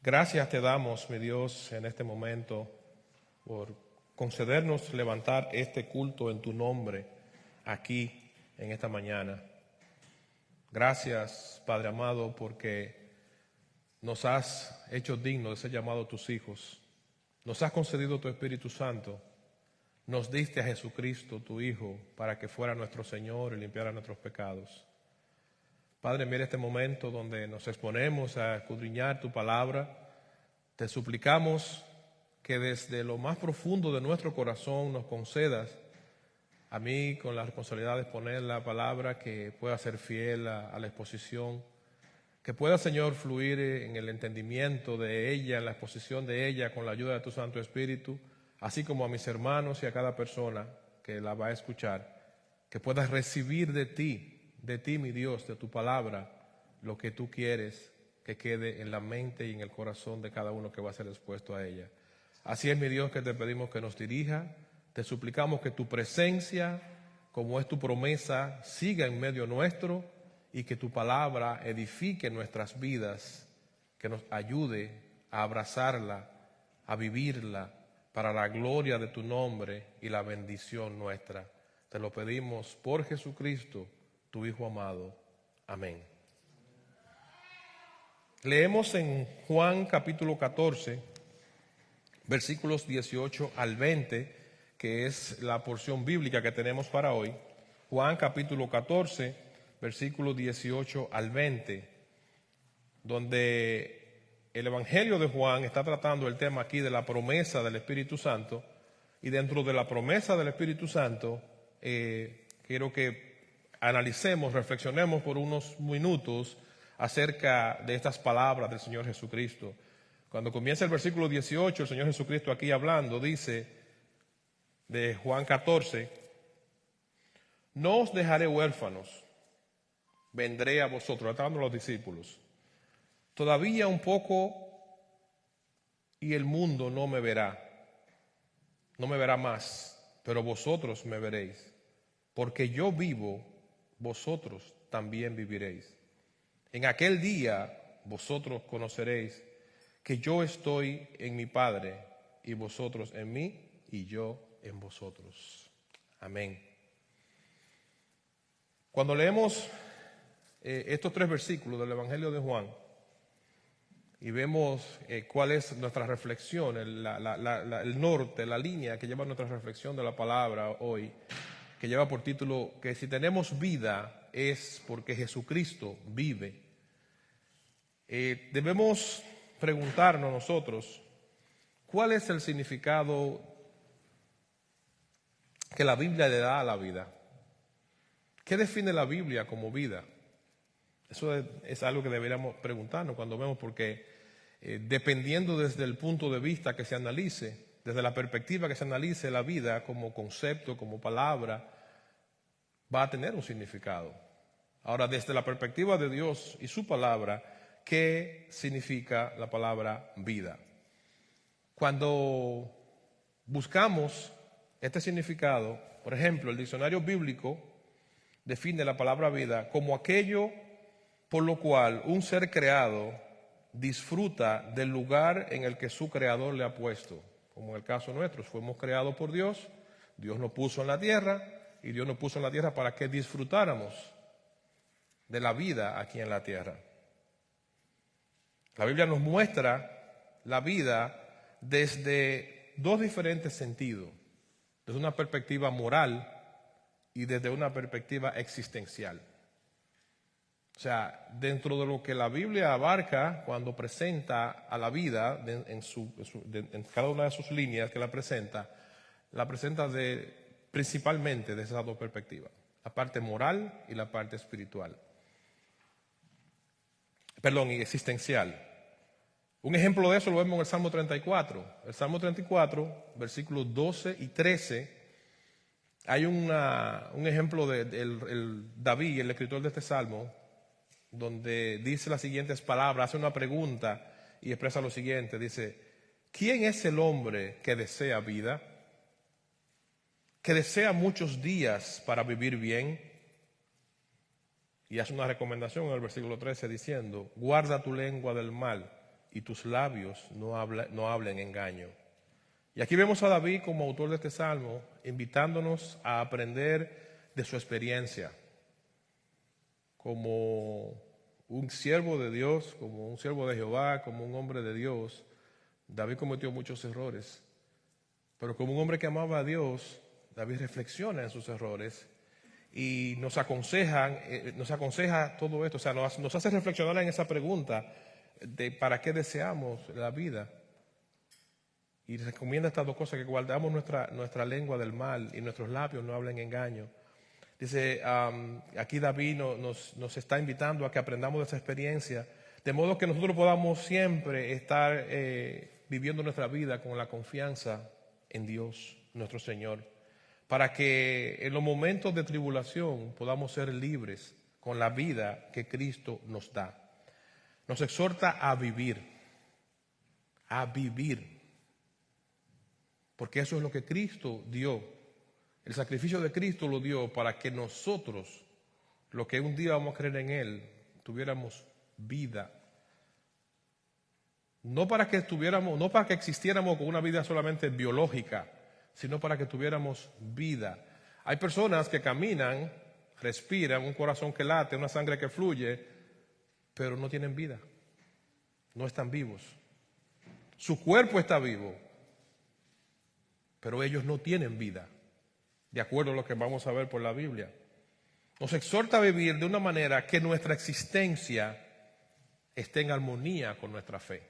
Gracias te damos, mi Dios, en este momento por concedernos levantar este culto en tu nombre aquí en esta mañana. Gracias, Padre amado, porque nos has hecho dignos de ser llamados tus hijos. Nos has concedido tu Espíritu Santo. Nos diste a Jesucristo, tu Hijo, para que fuera nuestro Señor y limpiara nuestros pecados. Padre, mira este momento donde nos exponemos a escudriñar tu palabra. Te suplicamos que desde lo más profundo de nuestro corazón nos concedas, a mí con la responsabilidad de exponer la palabra, que pueda ser fiel a la exposición, que pueda, Señor, fluir en el entendimiento de ella, en la exposición de ella, con la ayuda de tu Santo Espíritu, así como a mis hermanos y a cada persona que la va a escuchar, que puedas recibir de ti, mi Dios, de tu palabra, lo que tú quieres que quede en la mente y en el corazón de cada uno que va a ser expuesto a ella. Así es, mi Dios, que te pedimos que nos dirija. Te suplicamos que tu presencia, como es tu promesa, siga en medio nuestro y que tu palabra edifique nuestras vidas, que nos ayude a abrazarla, a vivirla para la gloria de tu nombre y la bendición nuestra. Te lo pedimos por Jesucristo, tu Hijo amado. Amén. Leemos en Juan capítulo 14, versículos 18 al 20, que es la porción bíblica que tenemos para hoy. Juan capítulo 14, versículos 18 al 20, donde el Evangelio de Juan está tratando el tema aquí de la promesa del Espíritu Santo, y dentro de la promesa del Espíritu Santo quiero que analicemos, reflexionemos por unos minutos acerca de estas palabras del Señor Jesucristo. Cuando comienza el versículo 18, el Señor Jesucristo aquí hablando, dice de Juan 14, no os dejaré huérfanos, vendré a vosotros, tratando a los discípulos. Todavía un poco y el mundo no me verá más, pero vosotros me veréis. Porque yo vivo, vosotros también viviréis. En aquel día vosotros conoceréis que yo estoy en mi Padre, y vosotros en mí, y yo en vosotros. Amén. Cuando leemos estos tres versículos del Evangelio de Juan y vemos cuál es nuestra reflexión, el norte, la línea que lleva nuestra reflexión de la palabra hoy, que lleva por título que si tenemos vida es porque Jesucristo vive. Debemos preguntarnos nosotros, ¿cuál es el significado que la Biblia le da a la vida? ¿Qué define la Biblia como vida? Eso es algo que deberíamos preguntarnos cuando vemos, porque dependiendo desde el punto de vista que se analice, desde la perspectiva que se analice la vida como concepto, como palabra, va a tener un significado. Ahora, desde la perspectiva de Dios y su palabra, ¿qué significa la palabra vida? Cuando buscamos este significado, por ejemplo, el diccionario bíblico define la palabra vida como aquello por lo cual un ser creado disfruta del lugar en el que su creador le ha puesto. Como en el caso nuestro, fuimos creados por Dios, Dios nos puso en la tierra, y Dios nos puso en la tierra para que disfrutáramos de la vida aquí en la tierra. La Biblia nos muestra la vida desde dos diferentes sentidos, desde una perspectiva moral y desde una perspectiva existencial. O sea, dentro de lo que la Biblia abarca cuando presenta a la vida en cada una de sus líneas que la presenta principalmente desde esas dos perspectivas, la parte moral y la parte espiritual. Y existencial. Un ejemplo de eso lo vemos en el Salmo 34. El Salmo 34, versículos 12 y 13, hay un ejemplo de David, el escritor de este Salmo, donde dice las siguientes palabras, hace una pregunta y expresa lo siguiente, dice, ¿quién es el hombre que desea vida? Que desea muchos días para vivir bien. Y hace una recomendación en el versículo 13 diciendo, guarda tu lengua del mal, y tus labios no hablen engaño. Y aquí vemos a David como autor de este salmo, invitándonos a aprender de su experiencia como un siervo de Dios, como un siervo de Jehová, como un hombre de Dios. David cometió muchos errores, pero como un hombre que amaba a Dios, David reflexiona en sus errores y nos aconseja todo esto, o sea, nos hace reflexionar en esa pregunta de para qué deseamos la vida. Y recomienda estas dos cosas: que guardamos nuestra lengua del mal y nuestros labios no hablen engaño. Dice, aquí David nos está invitando a que aprendamos de esa experiencia, de modo que nosotros podamos siempre estar viviendo nuestra vida con la confianza en Dios, nuestro Señor, para que en los momentos de tribulación podamos ser libres con la vida que Cristo nos da. Nos exhorta a vivir, porque eso es lo que Cristo dio. El sacrificio de Cristo lo dio para que nosotros, los que un día vamos a creer en Él, tuviéramos vida. No para que existiéramos con una vida solamente biológica, sino para que tuviéramos vida. Hay personas que caminan, respiran, un corazón que late, una sangre que fluye, pero no tienen vida, no están vivos. Su cuerpo está vivo, pero ellos no tienen vida, de acuerdo a lo que vamos a ver por la Biblia. Nos exhorta a vivir de una manera que nuestra existencia esté en armonía con nuestra fe.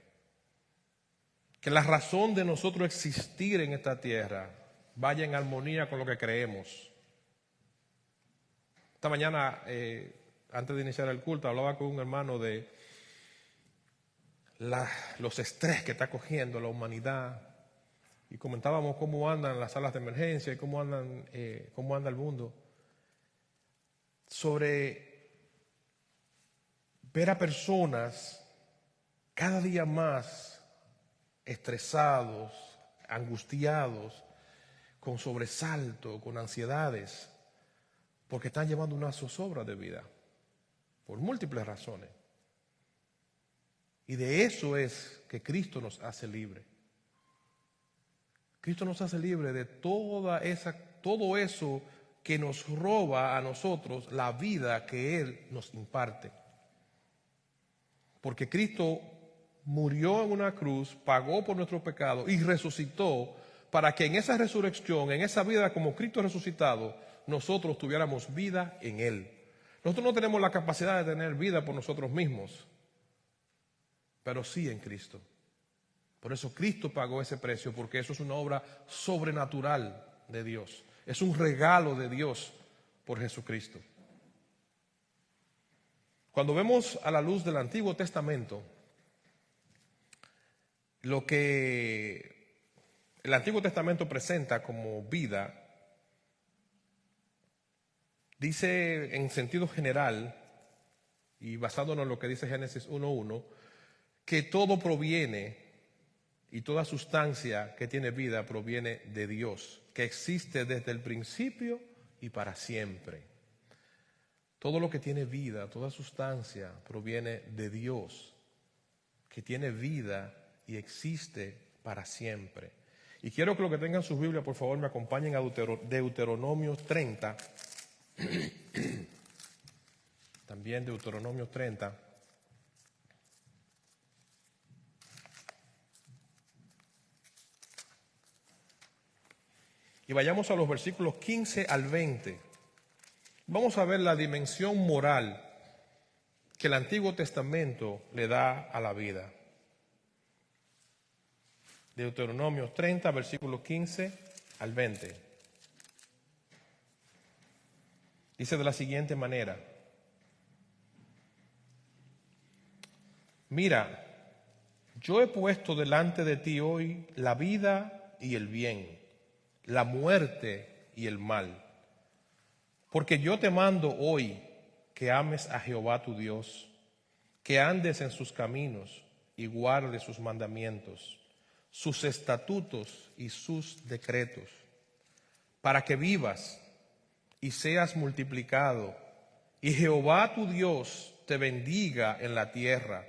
Que la razón de nosotros existir en esta tierra vaya en armonía con lo que creemos. Esta mañana, antes de iniciar el culto, hablaba con un hermano de los estrés que está cogiendo la humanidad. Y comentábamos cómo andan las salas de emergencia y cómo anda el mundo. Sobre ver a personas cada día más estresados, angustiados, con sobresalto, con ansiedades, porque están llevando una zozobra de vida, por múltiples razones. Y de eso es que Cristo nos hace libre. Cristo nos hace libre de todo eso que nos roba a nosotros la vida que Él nos imparte. Porque Cristo murió en una cruz, pagó por nuestro pecado y resucitó para que en esa resurrección, en esa vida como Cristo resucitado, nosotros tuviéramos vida en Él. Nosotros no tenemos la capacidad de tener vida por nosotros mismos, pero sí en Cristo. Por eso Cristo pagó ese precio, porque eso es una obra sobrenatural de Dios. Es un regalo de Dios por Jesucristo. Cuando vemos a la luz del Antiguo Testamento, lo que el Antiguo Testamento presenta como vida, dice en sentido general, y basándonos en lo que dice Génesis 1:1, que todo proviene y toda sustancia que tiene vida proviene de Dios, que existe desde el principio y para siempre. Todo lo que tiene vida, toda sustancia proviene de Dios, que tiene vida y existe para siempre. Y quiero que los que tengan sus Biblias, por favor, me acompañen a Deuteronomio 30. También Deuteronomio 30. Y vayamos a los versículos 15 al 20. Vamos a ver la dimensión moral que el Antiguo Testamento le da a la vida. Deuteronomio 30, versículos 15 al 20. Dice de la siguiente manera: Mira, yo he puesto delante de ti hoy la vida y el bien, la muerte y el mal. Porque yo te mando hoy que ames a Jehová tu Dios, que andes en sus caminos y guardes sus mandamientos, sus estatutos y sus decretos, para que vivas y seas multiplicado, y Jehová tu Dios te bendiga en la tierra,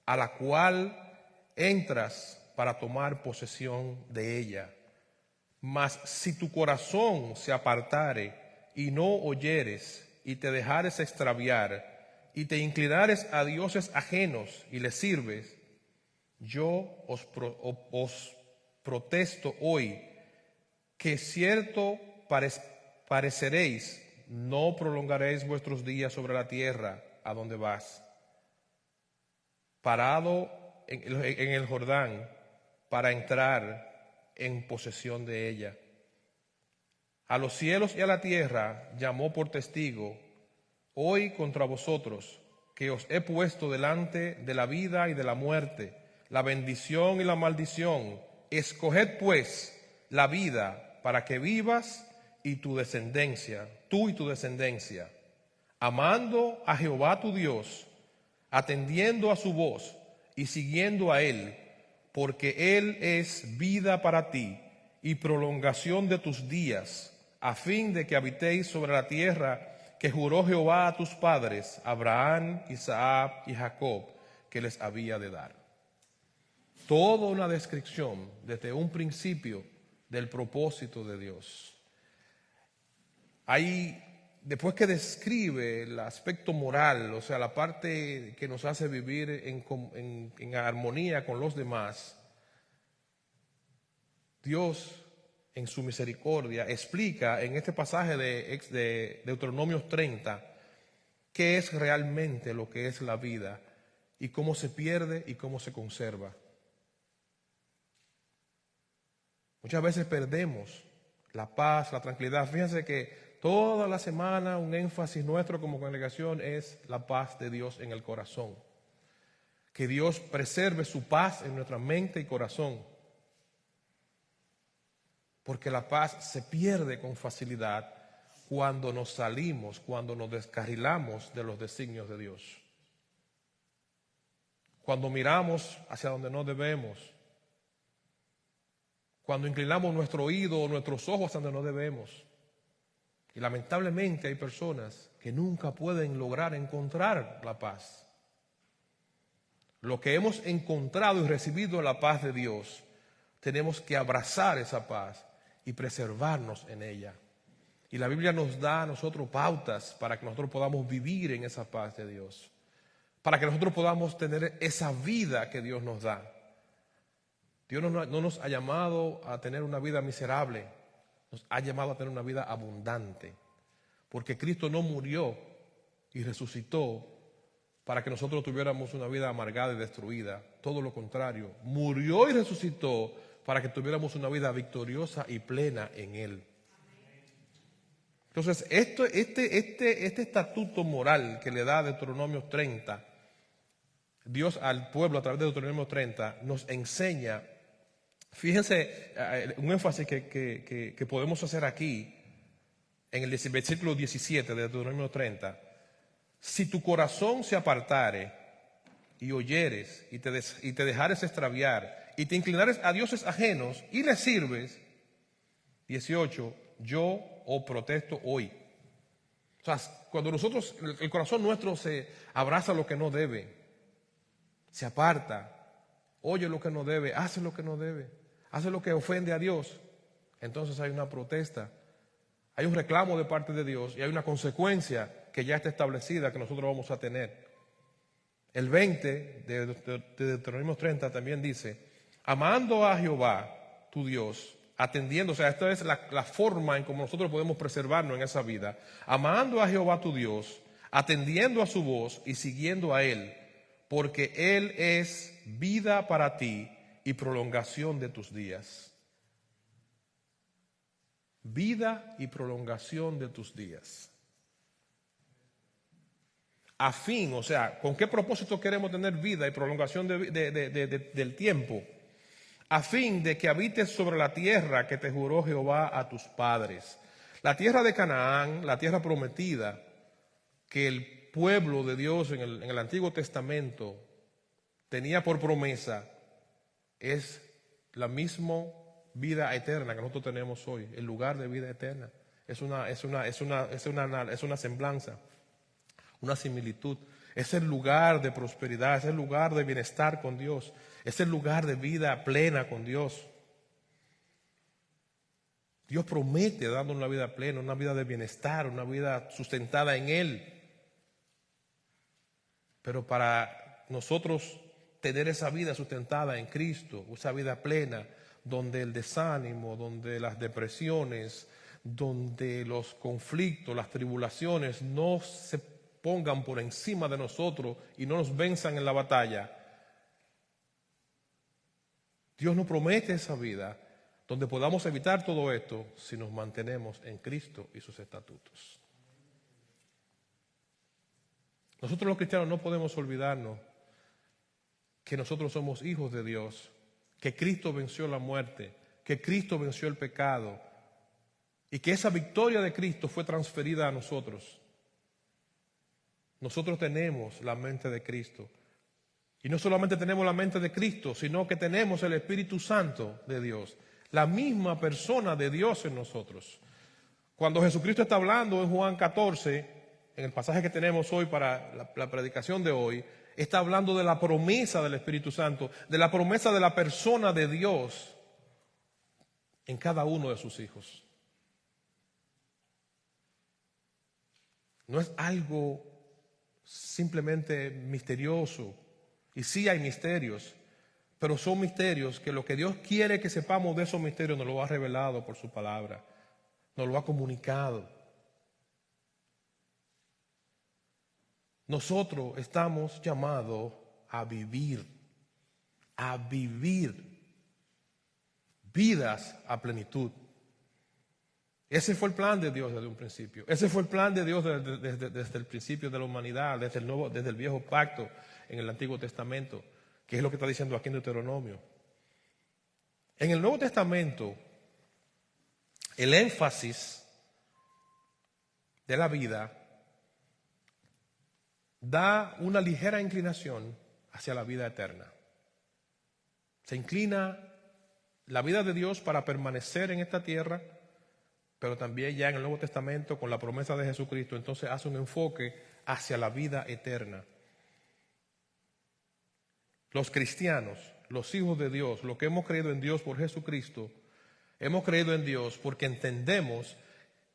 a la cual entras para tomar posesión de ella. Mas si tu corazón se apartare y no oyeres y te dejares extraviar y te inclinares a dioses ajenos y les sirves, yo os protesto hoy que cierto pareceréis, no prolongaréis vuestros días sobre la tierra a donde vas. Parado en el Jordán para entrar en posesión de ella. A los cielos y a la tierra llamó por testigo hoy contra vosotros, que os he puesto delante de la vida y de la muerte, la bendición y la maldición. Escoged pues la vida para que vivas y tu descendencia, tú y tu descendencia, amando a Jehová tu Dios, atendiendo a su voz y siguiendo a Él, porque Él es vida para ti y prolongación de tus días, a fin de que habitéis sobre la tierra que juró Jehová a tus padres, Abraham, Isaac y Jacob, que les había de dar. Toda una descripción desde un principio del propósito de Dios. Ahí, después que describe el aspecto moral, o sea, la parte que nos hace vivir en armonía con los demás, Dios, en su misericordia, explica en este pasaje de Deuteronomios 30 qué es realmente lo que es la vida y cómo se pierde y cómo se conserva. Muchas veces perdemos la paz, la tranquilidad. Fíjense que toda la semana un énfasis nuestro como congregación es la paz de Dios en el corazón. Que Dios preserve su paz en nuestra mente y corazón. Porque la paz se pierde con facilidad cuando nos salimos, cuando nos descarrilamos de los designios de Dios. Cuando miramos hacia donde no debemos. Cuando inclinamos nuestro oído o nuestros ojos hacia donde no debemos. Y lamentablemente hay personas que nunca pueden lograr encontrar la paz. Lo que hemos encontrado y recibido la paz de Dios, tenemos que abrazar esa paz y preservarnos en ella. Y la Biblia nos da a nosotros pautas para que nosotros podamos vivir en esa paz de Dios. Para que nosotros podamos tener esa vida que Dios nos da. Dios no nos ha llamado a tener una vida miserable, nos ha llamado a tener una vida abundante. Porque Cristo no murió y resucitó para que nosotros tuviéramos una vida amargada y destruida. Todo lo contrario, murió y resucitó para que tuviéramos una vida victoriosa y plena en Él. Entonces, este estatuto moral que le da Deuteronomio 30, Dios al pueblo a través de Deuteronomio 30, nos enseña, fíjense, un énfasis que podemos hacer aquí, en el versículo 17 de Deuteronomio 30, si tu corazón se apartare y oyeres y te dejares extraviar y te inclinares a dioses ajenos y les sirves, 18, yo os protesto hoy. O sea, cuando nosotros, el corazón nuestro se abraza lo que no debe, se aparta, oye lo que no debe, hace lo que no debe, hace lo que ofende a Dios, entonces hay una protesta, hay un reclamo de parte de Dios y hay una consecuencia que ya está establecida que nosotros vamos a tener. El 20 de Deuteronomio 30 también dice, amando a Jehová, tu Dios, atendiendo, o sea, esta es la forma en cómo nosotros podemos preservarnos en esa vida, amando a Jehová, tu Dios, atendiendo a su voz y siguiendo a Él, porque Él es vida para ti y prolongación de tus días. Vida y prolongación de tus días. A fin, o sea, ¿con qué propósito queremos tener vida y prolongación del tiempo? A fin de que habites sobre la tierra que te juró Jehová a tus padres. La tierra de Canaán, la tierra prometida, que el pueblo de Dios en el Antiguo Testamento tenía por promesa, es la misma vida eterna que nosotros tenemos hoy, el lugar de vida eterna. Es una semblanza, una similitud. Es el lugar de prosperidad, es el lugar de bienestar con Dios. Es el lugar de vida plena con Dios. Dios promete darnos una vida plena, una vida de bienestar, una vida sustentada en Él. Pero para nosotros tener esa vida sustentada en Cristo, esa vida plena, donde el desánimo, donde las depresiones, donde los conflictos, las tribulaciones no se pongan por encima de nosotros y no nos venzan en la batalla, Dios nos promete esa vida donde podamos evitar todo esto si nos mantenemos en Cristo y sus estatutos. Nosotros los cristianos no podemos olvidarnos que nosotros somos hijos de Dios, que Cristo venció la muerte, que Cristo venció el pecado y que esa victoria de Cristo fue transferida a nosotros. Nosotros tenemos la mente de Cristo. Y no solamente tenemos la mente de Cristo, sino que tenemos el Espíritu Santo de Dios, la misma persona de Dios en nosotros. Cuando Jesucristo está hablando en Juan 14, en el pasaje que tenemos hoy para la predicación de hoy, está hablando de la promesa del Espíritu Santo, de la promesa de la persona de Dios en cada uno de sus hijos. No es algo simplemente misterioso, y sí hay misterios, pero son misterios que lo que Dios quiere que sepamos de esos misterios nos lo ha revelado por su palabra, nos lo ha comunicado. Nosotros estamos llamados a vivir vidas a plenitud. Ese fue el plan de Dios desde un principio. Ese fue el plan de Dios desde el principio de la humanidad, desde el viejo pacto en el Antiguo Testamento, que es lo que está diciendo aquí en Deuteronomio. En el Nuevo Testamento, el énfasis de la vida da una ligera inclinación hacia la vida eterna. Se inclina la vida de Dios para permanecer en esta tierra, pero también ya en el Nuevo Testamento, con la promesa de Jesucristo, entonces hace un enfoque hacia la vida eterna. Los cristianos, los hijos de Dios, los que hemos creído en Dios por Jesucristo, hemos creído en Dios porque entendemos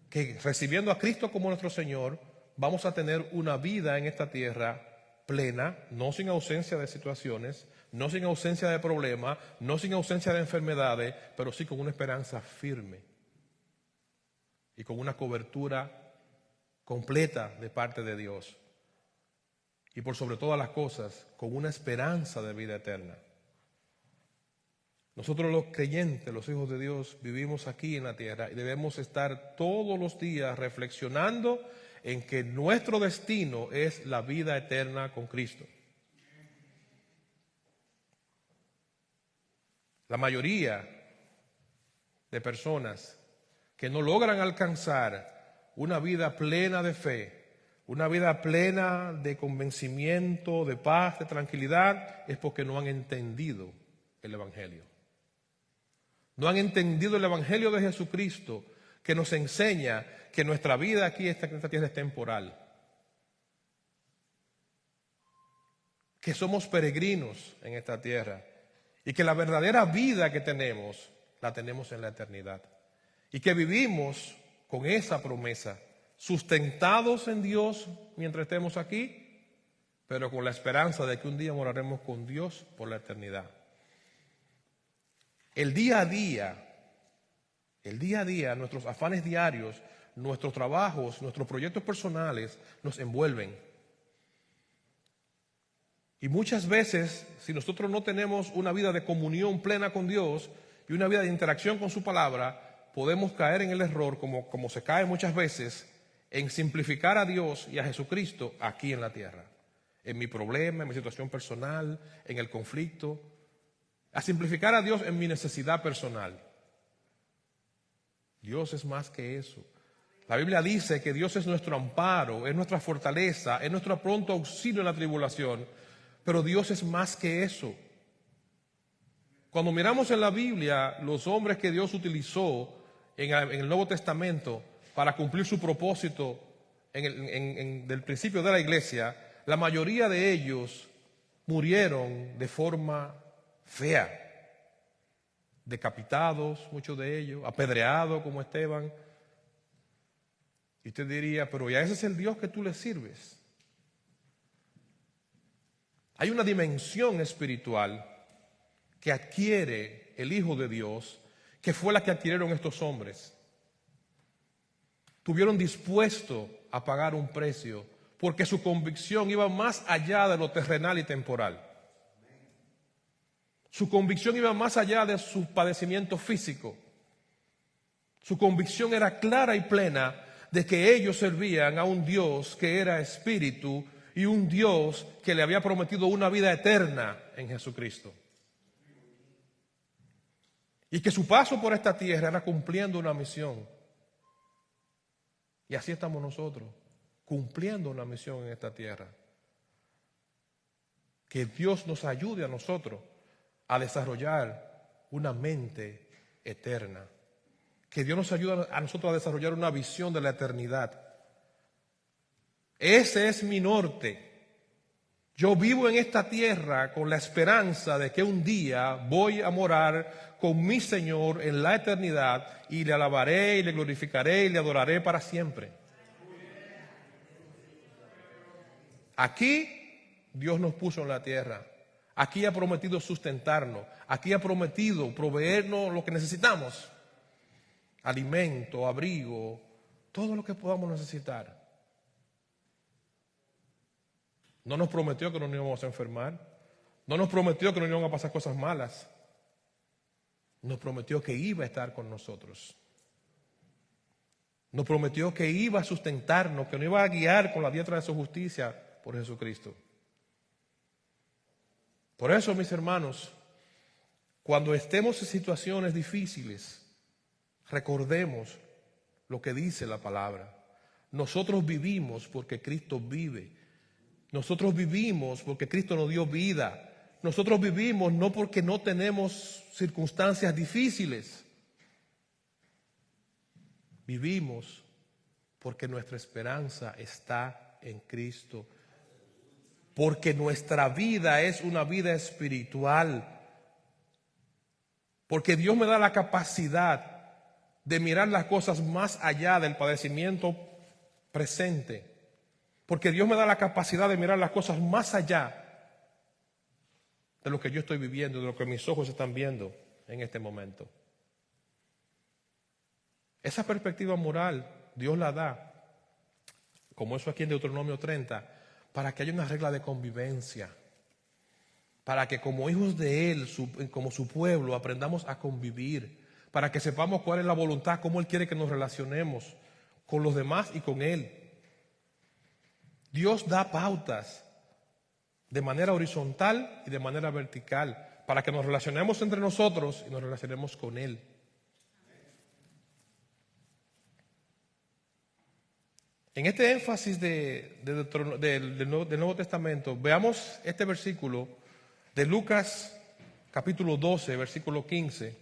que recibiendo a Cristo como nuestro Señor, vamos a tener una vida en esta tierra plena, no sin ausencia de situaciones, no sin ausencia de problemas, no sin ausencia de enfermedades, pero sí con una esperanza firme y con una cobertura completa de parte de Dios. Y por sobre todas las cosas, con una esperanza de vida eterna. Nosotros los creyentes, los hijos de Dios, vivimos aquí en la tierra y debemos estar todos los días reflexionando en que nuestro destino es la vida eterna con Cristo. La mayoría de personas que no logran alcanzar una vida plena de fe, una vida plena de convencimiento, de paz, de tranquilidad, es porque no han entendido el Evangelio. No han entendido el Evangelio de Jesucristo, que nos enseña que nuestra vida aquí en esta tierra es temporal. Que somos peregrinos en esta tierra y que la verdadera vida que tenemos, la tenemos en la eternidad. Y que vivimos con esa promesa, sustentados en Dios mientras estemos aquí, pero con la esperanza de que un día moraremos con Dios por la eternidad. El día a día, nuestros afanes diarios, nuestros trabajos, nuestros proyectos personales nos envuelven. Y muchas veces, si nosotros no tenemos una vida de comunión plena con Dios y una vida de interacción con su palabra, podemos caer en el error, como se cae muchas veces, en simplificar a Dios y a Jesucristo aquí en la tierra. En mi problema, en mi situación personal, en el conflicto. A simplificar a Dios en mi necesidad personal. Dios es más que eso. La Biblia dice que Dios es nuestro amparo, es nuestra fortaleza, es nuestro pronto auxilio en la tribulación. Pero Dios es más que eso. Cuando miramos en la Biblia los hombres que Dios utilizó en el Nuevo Testamento para cumplir su propósito del principio de la iglesia, la mayoría de ellos murieron de forma fea. Decapitados, muchos de ellos, apedreados como Esteban. Y usted diría, pero ya ese es el Dios que tú le sirves. Hay una dimensión espiritual que adquiere el Hijo de Dios, que fue la que adquirieron estos hombres. Estuvieron dispuestos a pagar un precio porque su convicción iba más allá de lo terrenal y temporal. Su convicción iba más allá de su padecimiento físico. Su convicción era clara y plena de que ellos servían a un Dios que era espíritu y un Dios que le había prometido una vida eterna en Jesucristo. Y que su paso por esta tierra era cumpliendo una misión. Y así estamos nosotros, cumpliendo una misión en esta tierra. Que Dios nos ayude a nosotros a desarrollar una mente eterna. Que Dios nos ayude a nosotros a desarrollar una visión de la eternidad. Ese es mi norte. Yo vivo en esta tierra con la esperanza de que un día voy a morar con mi Señor en la eternidad y le alabaré y le glorificaré y le adoraré para siempre. Aquí Dios nos puso en la tierra. Aquí ha prometido sustentarnos. Aquí ha prometido proveernos lo que necesitamos. Alimento, abrigo, todo lo que podamos necesitar. No nos prometió que no nos íbamos a enfermar. No nos prometió que no nos iban a pasar cosas malas. Nos prometió que iba a estar con nosotros. Nos prometió que iba a sustentarnos, que nos iba a guiar con la diestra de su justicia por Jesucristo. Por eso, mis hermanos, cuando estemos en situaciones difíciles, recordemos lo que dice la palabra. Nosotros vivimos porque Cristo vive. Nosotros vivimos porque Cristo nos dio vida. Nosotros vivimos no porque no tenemos circunstancias difíciles. Vivimos porque nuestra esperanza está en Cristo. Porque nuestra vida es una vida espiritual. Porque Dios me da la capacidad de mirar las cosas más allá del padecimiento presente. Porque Dios me da la capacidad de mirar las cosas más allá de lo que yo estoy viviendo, de lo que mis ojos están viendo en este momento. Esa perspectiva moral Dios la da, como eso aquí en Deuteronomio 30, para que haya una regla de convivencia, para que como hijos de Él, como su pueblo, aprendamos a convivir, para que sepamos cuál es la voluntad, cómo Él quiere que nos relacionemos con los demás y con Él. Dios da pautas de manera horizontal y de manera vertical para que nos relacionemos entre nosotros y nos relacionemos con Él. En este énfasis del Nuevo Testamento, veamos este versículo de Lucas capítulo 12, versículo 15.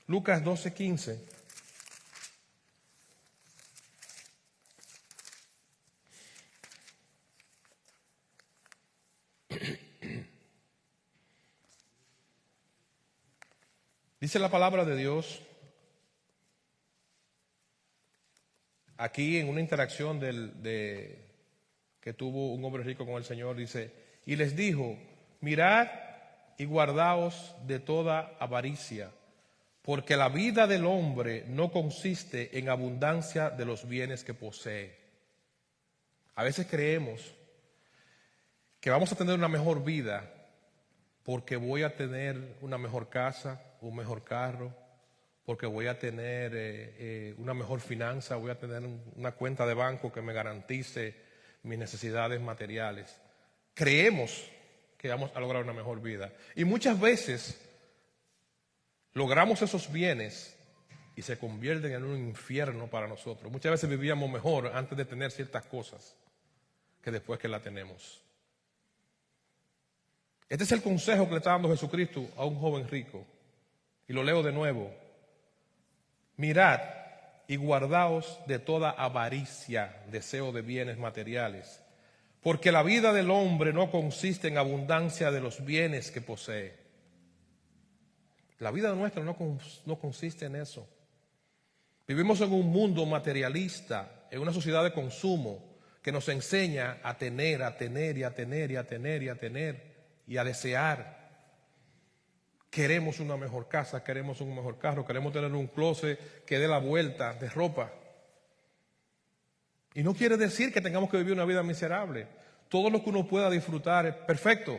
Lucas 12, 15. Dice la palabra de Dios, aquí en una interacción que tuvo un hombre rico con el Señor, dice, y les dijo, mirad y guardaos de toda avaricia, porque la vida del hombre no consiste en abundancia de los bienes que posee. A veces creemos que vamos a tener una mejor vida porque voy a tener una mejor casa, un mejor carro, porque voy a tener una mejor finanza, voy a tener una cuenta de banco que me garantice mis necesidades materiales. Creemos que vamos a lograr una mejor vida. Y muchas veces logramos esos bienes y se convierten en un infierno para nosotros. Muchas veces vivíamos mejor antes de tener ciertas cosas que después que la tenemos. Este es el consejo que le está dando Jesucristo a un joven rico. Y lo leo de nuevo. Mirad y guardaos de toda avaricia, deseo de bienes materiales, Porque la vida del hombre no consiste en abundancia de los bienes que posee. La vida nuestra no consiste en eso. Vivimos en un mundo materialista, en una sociedad de consumo que nos enseña a tener, a tener y a tener y a tener y a tener y a desear. Queremos una mejor casa, queremos un mejor carro, queremos tener un closet que dé la vuelta de ropa. Y no quiere decir que tengamos que vivir una vida miserable. Todo lo que uno pueda disfrutar es perfecto.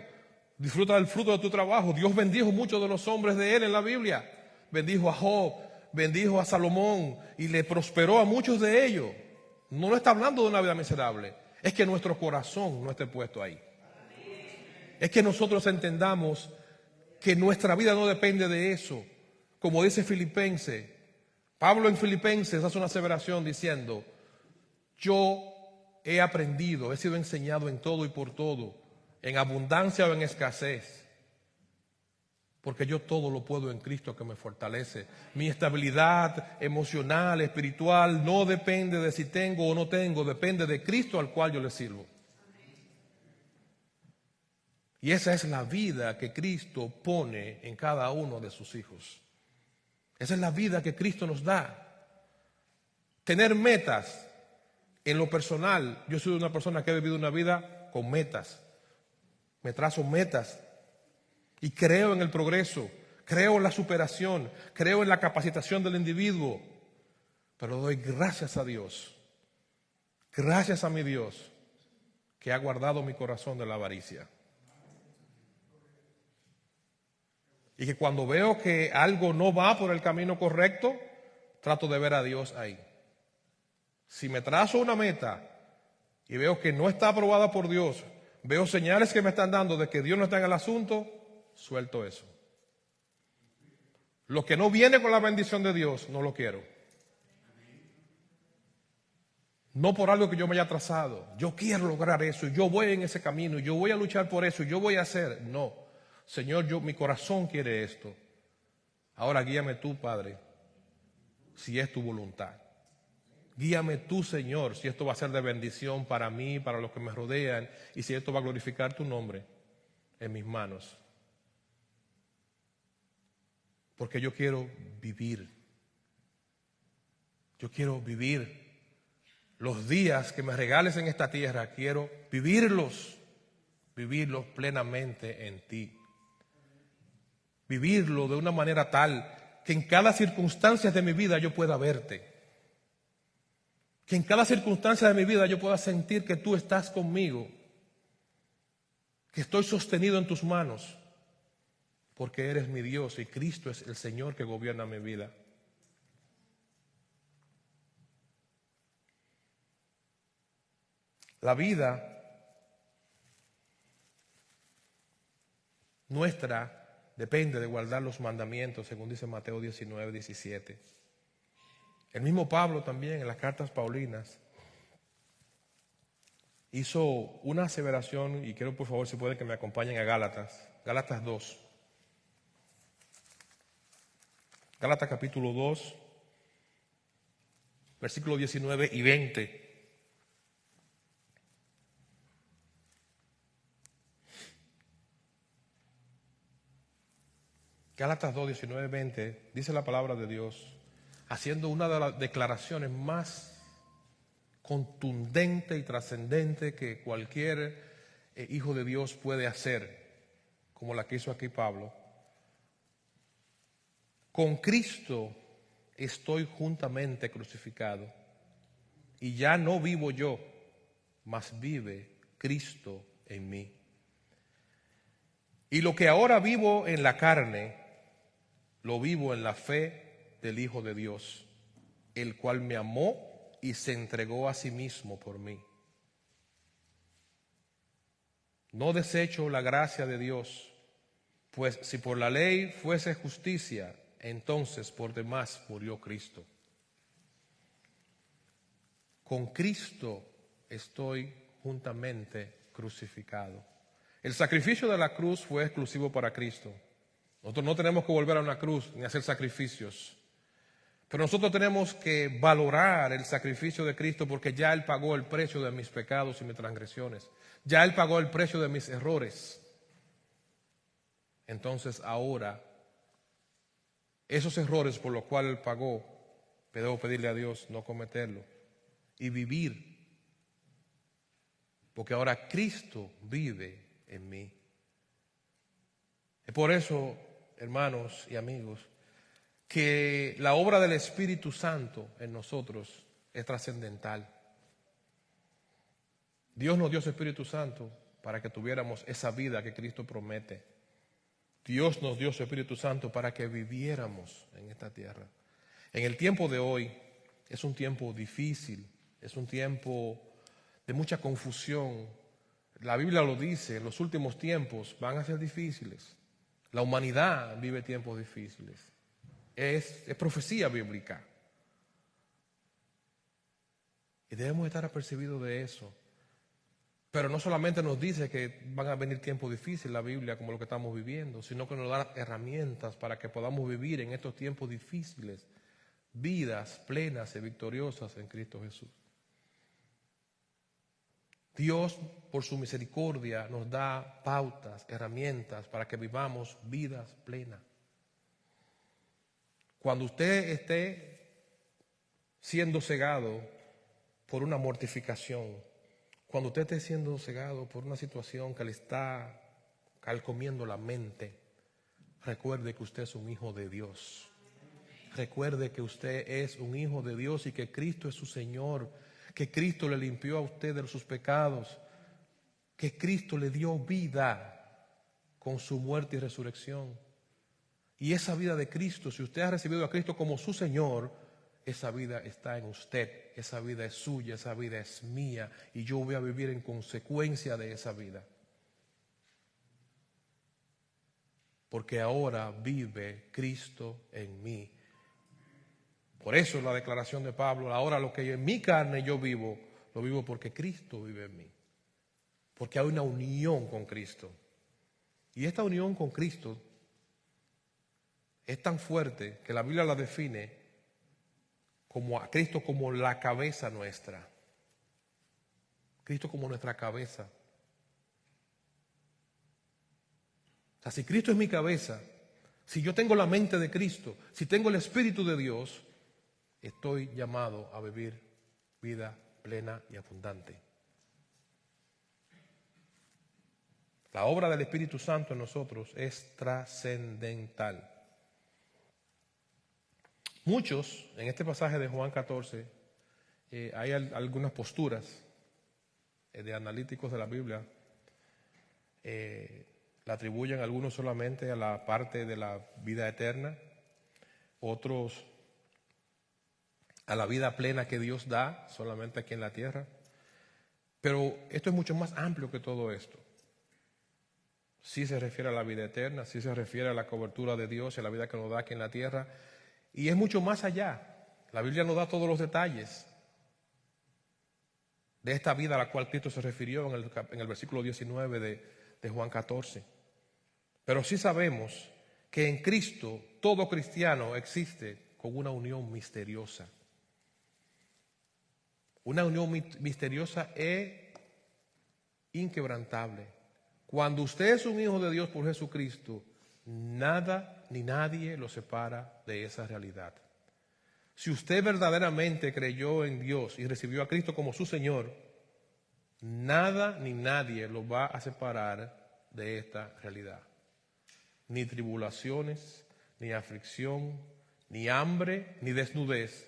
Disfruta del fruto de tu trabajo. Dios bendijo muchos de los hombres de él en la Biblia. Bendijo a Job, bendijo a Salomón y le prosperó a muchos de ellos. No está hablando de una vida miserable. Es que nuestro corazón no esté puesto ahí. Es que nosotros entendamos que nuestra vida no depende de eso. Como dice Filipenses, Pablo en Filipenses hace una aseveración diciendo: yo he aprendido, he sido enseñado en todo y por todo, en abundancia o en escasez, porque yo todo lo puedo en Cristo que me fortalece. Mi estabilidad emocional, espiritual, no depende de si tengo o no tengo, depende de Cristo al cual yo le sirvo. Y esa es la vida que Cristo pone en cada uno de sus hijos. Esa es la vida que Cristo nos da. Tener metas. En lo personal, yo soy una persona que ha vivido una vida con metas. Me trazo metas y creo en el progreso, creo en la superación, creo en la capacitación del individuo. Pero doy gracias a Dios, gracias a mi Dios, que ha guardado mi corazón de la avaricia. Y que cuando veo que algo no va por el camino correcto, trato de ver a Dios ahí. Si me trazo una meta y veo que no está aprobada por Dios, veo señales que me están dando de que Dios no está en el asunto, suelto eso. Lo que no viene con la bendición de Dios, no lo quiero. No por algo que yo me haya trazado. Yo quiero lograr eso, yo voy en ese camino, yo voy a luchar por eso, yo voy a hacer. No, Señor, mi corazón quiere esto. Ahora guíame tú, Padre, si es tu voluntad. Guíame tú, Señor, si esto va a ser de bendición para mí, para los que me rodean, y si esto va a glorificar tu nombre en mis manos. Porque yo quiero vivir. Yo quiero vivir los días que me regales en esta tierra. Quiero vivirlos plenamente en ti. Vivirlo de una manera tal que en cada circunstancia de mi vida yo pueda verte. Que en cada circunstancia de mi vida yo pueda sentir que tú estás conmigo, que estoy sostenido en tus manos, porque eres mi Dios y Cristo es el Señor que gobierna mi vida. La vida nuestra depende de guardar los mandamientos, según dice Mateo 19, 17. El mismo Pablo también en las cartas paulinas hizo una aseveración, y quiero por favor si pueden que me acompañen a Gálatas 2. Gálatas capítulo 2, versículos 19 y 20. Gálatas 2, 19 y 20 dice la palabra de Dios, haciendo una de las declaraciones más contundente y trascendente que cualquier hijo de Dios puede hacer, como la que hizo aquí Pablo. Con Cristo estoy juntamente crucificado, y ya no vivo yo, mas vive Cristo en mí. Y lo que ahora vivo en la carne, lo vivo en la fe del Hijo de Dios, el cual me amó y se entregó a sí mismo por mí. No desecho la gracia de Dios, pues si por la ley fuese justicia, entonces por demás murió Cristo. Con Cristo estoy juntamente crucificado. El sacrificio de la cruz fue exclusivo para Cristo. Nosotros no tenemos que volver a una cruz ni hacer sacrificios. Pero nosotros tenemos que valorar el sacrificio de Cristo porque ya Él pagó el precio de mis pecados y mis transgresiones. Ya Él pagó el precio de mis errores. Entonces ahora, esos errores por los cuales Él pagó, debo pedirle a Dios no cometerlo y vivir. Porque ahora Cristo vive en mí. Es por eso, hermanos y amigos, que la obra del Espíritu Santo en nosotros es trascendental. Dios nos dio su Espíritu Santo para que tuviéramos esa vida que Cristo promete. Dios nos dio su Espíritu Santo para que viviéramos en esta tierra. En el tiempo de hoy es un tiempo difícil, es un tiempo de mucha confusión. La Biblia lo dice, los últimos tiempos van a ser difíciles. La humanidad vive tiempos difíciles. Es profecía bíblica. Y debemos estar apercibidos de eso. Pero no solamente nos dice que van a venir tiempos difíciles, la Biblia, como lo que estamos viviendo, sino que nos da herramientas para que podamos vivir en estos tiempos difíciles, vidas plenas y victoriosas en Cristo Jesús. Dios, por su misericordia, nos da pautas, herramientas para que vivamos vidas plenas. Cuando usted esté siendo cegado por una mortificación, cuando usted esté siendo cegado por una situación que le está calcomiendo la mente, recuerde que usted es un hijo de Dios. Recuerde que usted es un hijo de Dios y que Cristo es su Señor, que Cristo le limpió a usted de sus pecados, que Cristo le dio vida con su muerte y resurrección. Y esa vida de Cristo, si usted ha recibido a Cristo como su Señor, esa vida está en usted, esa vida es suya, esa vida es mía, y yo voy a vivir en consecuencia de esa vida. Porque ahora vive Cristo en mí. Por eso la declaración de Pablo, ahora lo que en mi carne yo vivo, lo vivo porque Cristo vive en mí. Porque hay una unión con Cristo. Y esta unión con Cristo es tan fuerte que la Biblia la define como a Cristo como la cabeza nuestra. Cristo como nuestra cabeza. O sea, si Cristo es mi cabeza, si yo tengo la mente de Cristo, si tengo el Espíritu de Dios, estoy llamado a vivir vida plena y abundante. La obra del Espíritu Santo en nosotros es trascendental. Muchos, en este pasaje de Juan 14, hay algunas posturas de analíticos de la Biblia, la atribuyen algunos solamente a la parte de la vida eterna, otros a la vida plena que Dios da solamente aquí en la tierra. Pero esto es mucho más amplio que todo esto. Sí se refiere a la vida eterna, sí se refiere a la cobertura de Dios y a la vida que nos da aquí en la tierra. Y es mucho más allá. La Biblia nos da todos los detalles de esta vida a la cual Cristo se refirió en el versículo 19 de Juan 14. Pero sí sabemos que en Cristo todo cristiano existe con una unión misteriosa. Una unión misteriosa e inquebrantable. Cuando usted es un hijo de Dios por Jesucristo, nada ni nadie lo separa de esa realidad. Si usted verdaderamente creyó en Dios y recibió a Cristo como su Señor, nada ni nadie lo va a separar de esta realidad. Ni tribulaciones, ni aflicción, ni hambre, ni desnudez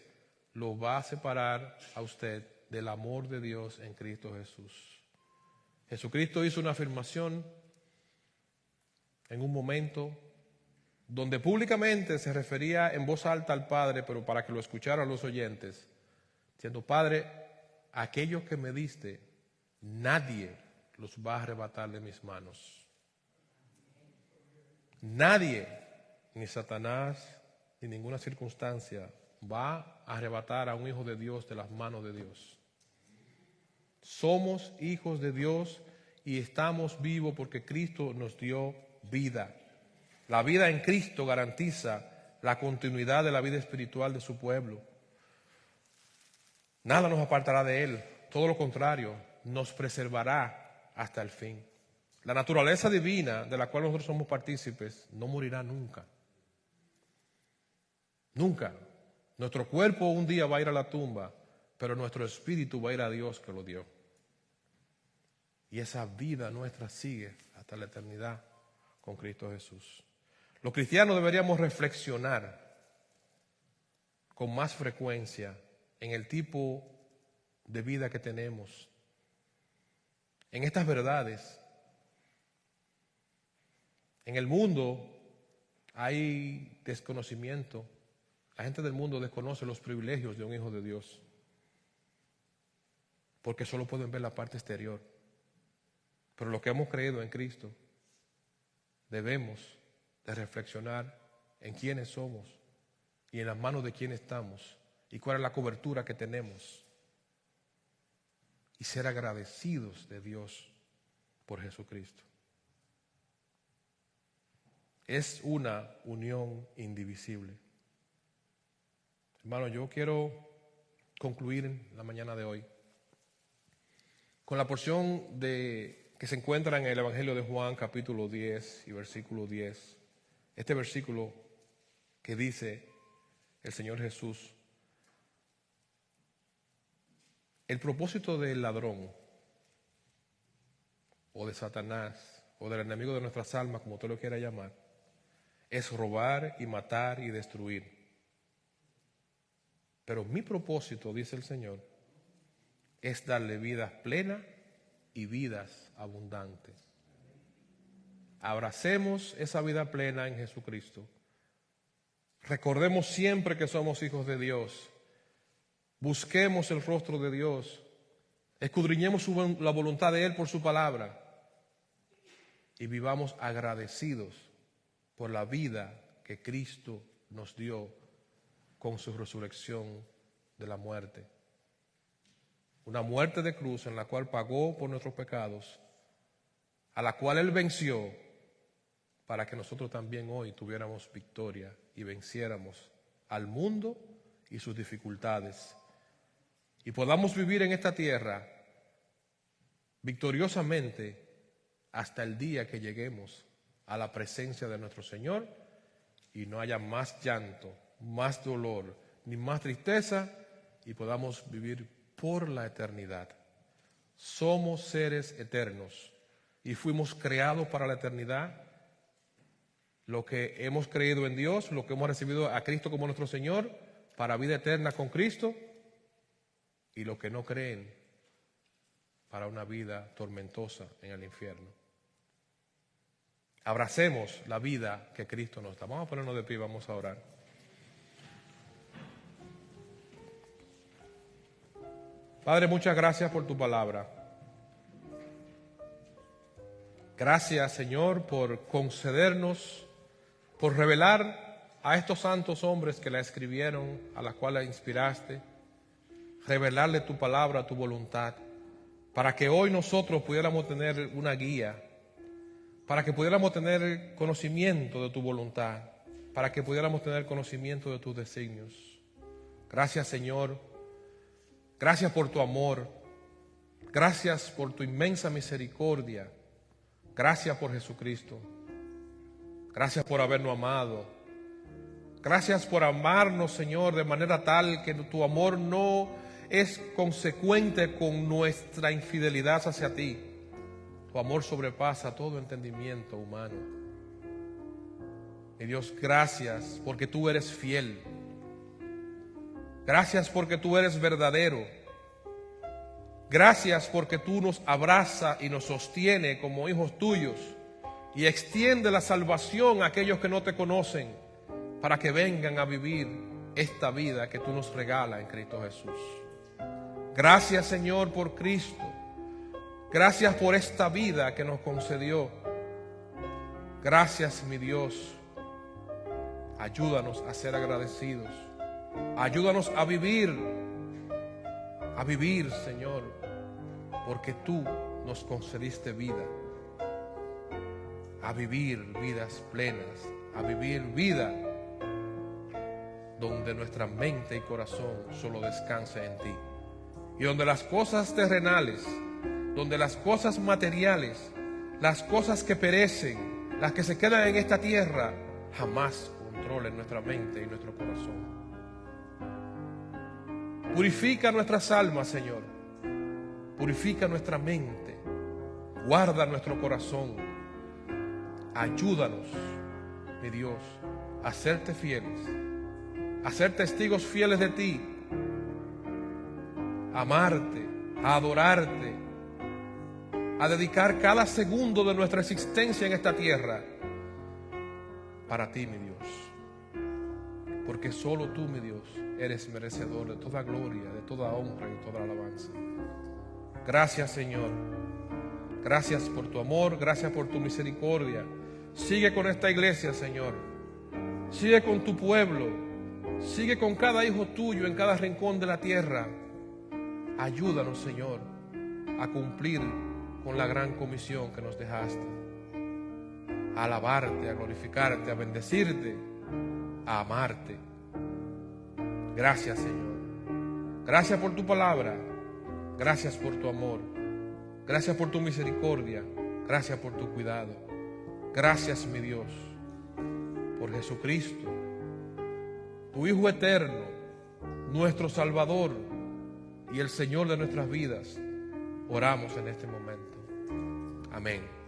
lo va a separar a usted del amor de Dios en Cristo Jesús. Jesucristo hizo una afirmación en un momento donde públicamente se refería en voz alta al Padre, pero para que lo escucharan los oyentes, diciendo: Padre, aquellos que me diste, nadie los va a arrebatar de mis manos. Nadie, ni Satanás, ni ninguna circunstancia va a arrebatar a un hijo de Dios de las manos de Dios. Somos hijos de Dios y estamos vivos porque Cristo nos dio vida. La vida en Cristo garantiza la continuidad de la vida espiritual de su pueblo. Nada nos apartará de Él, todo lo contrario, nos preservará hasta el fin. La naturaleza divina de la cual nosotros somos partícipes no morirá nunca. Nunca. Nuestro cuerpo un día va a ir a la tumba, pero nuestro espíritu va a ir a Dios que lo dio. Y esa vida nuestra sigue hasta la eternidad con Cristo Jesús. Los cristianos deberíamos reflexionar con más frecuencia en el tipo de vida que tenemos, en estas verdades. En el mundo hay desconocimiento. La gente del mundo desconoce los privilegios de un hijo de Dios, porque solo pueden ver la parte exterior. Pero los que hemos creído en Cristo debemos de reflexionar en quiénes somos y en las manos de quién estamos y cuál es la cobertura que tenemos, y ser agradecidos de Dios por Jesucristo. Es una unión indivisible. Hermano, yo quiero concluir la mañana de hoy con la porción que se encuentra en el Evangelio de Juan, capítulo 10 y versículo 10. Este versículo que dice el Señor Jesús: el propósito del ladrón, o de Satanás, o del enemigo de nuestras almas, como usted lo quiera llamar, es robar y matar y destruir. Pero mi propósito, dice el Señor, es darle vidas plenas y vidas abundantes. Abracemos esa vida plena en Jesucristo. Recordemos siempre que somos hijos de Dios. Busquemos el rostro de Dios. Escudriñemos la voluntad de Él por su palabra. Y vivamos agradecidos por la vida que Cristo nos dio con su resurrección de la muerte. Una muerte de cruz en la cual pagó por nuestros pecados, a la cual Él venció, para que nosotros también hoy tuviéramos victoria y venciéramos al mundo y sus dificultades, y podamos vivir en esta tierra victoriosamente hasta el día que lleguemos a la presencia de nuestro Señor y no haya más llanto, más dolor, ni más tristeza, y podamos vivir por la eternidad. Somos seres eternos y fuimos creados para la eternidad. Lo que hemos creído en Dios, lo que hemos recibido a Cristo como nuestro Señor, para vida eterna con Cristo, y los que no creen, para una vida tormentosa en el infierno. Abracemos la vida que Cristo nos da. Vamos a ponernos de pie, vamos a orar. Padre, muchas gracias por tu palabra. Gracias, Señor, por concedernos, por revelar a estos santos hombres que la escribieron, a las cuales la inspiraste, revelarle tu palabra, tu voluntad, para que hoy nosotros pudiéramos tener una guía, para que pudiéramos tener conocimiento de tu voluntad, para que pudiéramos tener conocimiento de tus designios. Gracias, Señor. Gracias por tu amor. Gracias por tu inmensa misericordia. Gracias por Jesucristo. Gracias por habernos amado. Gracias por amarnos, Señor, de manera tal que tu amor no es consecuente con nuestra infidelidad hacia ti. Tu amor sobrepasa todo entendimiento humano. Mi Dios, gracias porque tú eres fiel. Gracias porque tú eres verdadero. Gracias porque tú nos abrazas y nos sostiene como hijos tuyos y extiende la salvación a aquellos que no te conocen, para que vengan a vivir esta vida que tú nos regalas en Cristo Jesús. Gracias, Señor, por Cristo. Gracias por esta vida que nos concedió. Gracias, mi Dios. Ayúdanos a ser agradecidos. Ayúdanos a vivir, Señor, porque tú nos concediste vida. A vivir vidas plenas, a vivir vida donde nuestra mente y corazón solo descansen en ti, y donde las cosas terrenales donde las cosas materiales, las cosas que perecen, las que se quedan en esta tierra, jamás controlen nuestra mente y nuestro corazón. Purifica nuestras almas, Señor. Purifica nuestra mente. Guarda nuestro corazón. Ayúdanos, mi Dios, a serte fieles, a ser testigos fieles de ti, a amarte, a adorarte, a dedicar cada segundo de nuestra existencia en esta tierra para ti, mi Dios. Porque solo tú, mi Dios, eres merecedor de toda gloria, de toda honra y de toda alabanza. Gracias, Señor. Gracias por tu amor, gracias por tu misericordia. Sigue con esta iglesia, Señor. Sigue con tu pueblo. Sigue con cada hijo tuyo en cada rincón de la tierra. Ayúdanos, Señor, a cumplir con la gran comisión que nos dejaste. A alabarte, a glorificarte, a bendecirte, a amarte. Gracias, Señor. Gracias por tu palabra. Gracias por tu amor. Gracias por tu misericordia. Gracias por tu cuidado. Gracias, mi Dios, por Jesucristo, tu Hijo eterno, nuestro Salvador y el Señor de nuestras vidas. Oramos en este momento. Amén.